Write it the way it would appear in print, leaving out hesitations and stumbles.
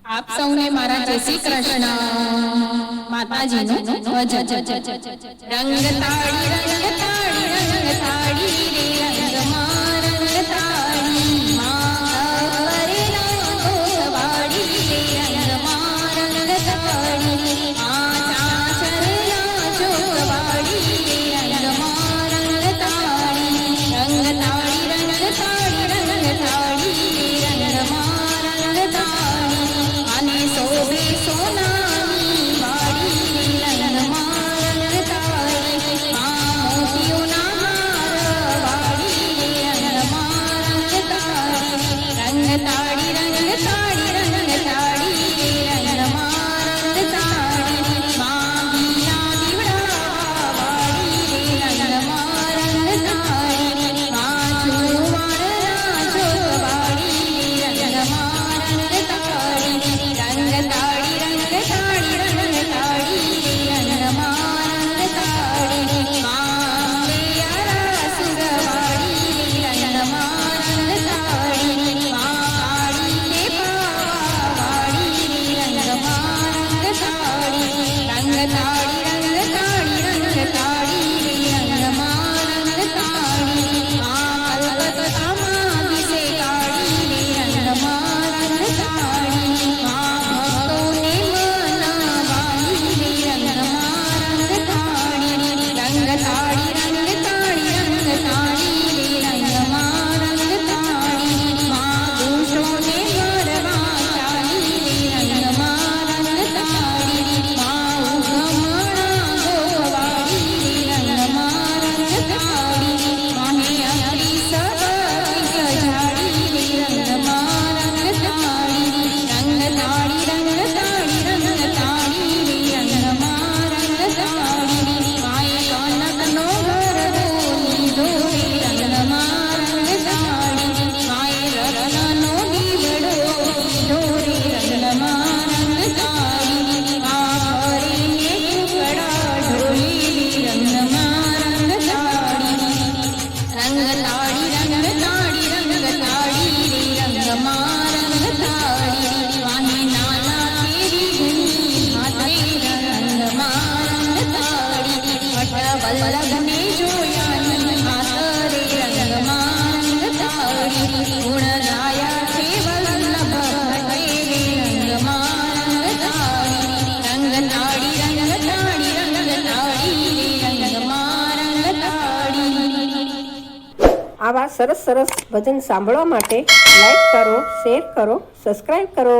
આપ સૌને મારા જય શ્રી કૃષ્ણ માતાજીનું ભજન રંગ તાળી રંગ તાળી રંગ તાળી રે રંગમાં રંગ તાળી માં કરે ના વાડી રે રંગમાં રંગ તાળી ચાચર ના જોવાડી રે રંગમાં રંગ તાળી રંગ તાળી રંગ તાળી રંગ તાળી રે રંગમાં રંગ તાળી અને સોબે સોનાની વાડી રંગમાં રંગ તાળી મોતીઓના હાર વાડી રંગમાં રંગ તાળી રંગ તાળી રંગ તાળી રંગ તાળી રંગમાં રંગ તાળી માંગીના દીવડા વાડી રંગમાં રંગ તાળી જુવારના જોવાડી રંગમાં રંગ તાળી રંગ તાળી રંગ તાળી રંગ તાળી રંગમાં રંગ તાળી માંગિયારા સુરવાડી રંગમાં રંગ તાળી કાળી ને પાવાડી રંગમાં રંગ તાળી રંગ તાળી રંગ તાળી રંગ તાળી રંગમાં રંગ તાળી કલકત્તામાં દિશે કાળી રંગમાં રંગ તાળી ભક્તોને મનાવાલી રંગમાં રંગ તાળી રંગ તાળી રંગ તાળી રંગ તાળી રંગમાં રંગ તાળી દુષ્ટોને મારવા ચાલી રંગમાં રંગ તાળી ઉગમણા ગોવાળી રંગમાં રંગ તાળી માહે અમરી સબરી સજાડી રંગમાં રંગ તાળી રંગ તાળી રંગ તાળી રંગ તાળી રંગમાં રંગ તાળી માએ કનકનો ગરબો લીધો રંગમાં રંગ તાળી માએ રત્નનો દીવડો લીધો રંગમાં રંગ તાળી ફરીને ટુકડા ઢોલી રંગમાં રંગ તાળી રંગ તાળી રંગ તાળી રંગ તાળી રંગમાં રંગ તાળી વાહે નાના કેરી ઘૂમી હાથે રંગમાં રંગ તાળી વલ્લભને જોયાની હાથરે રંગમાં રંગ તાળી ગુણ ગાયા છે વલ્લભ ભટ્ટે રંગમાં રંગ તાળી રંગ તાળી રંગ તાળી રંગ તાળી રંગમાં રંગ તાળી આવા સરસ સરસ ભજન સાંભળવા માટે લાઈક કરો, શેર કરો, સબસ્ક્રાઈબ કરો.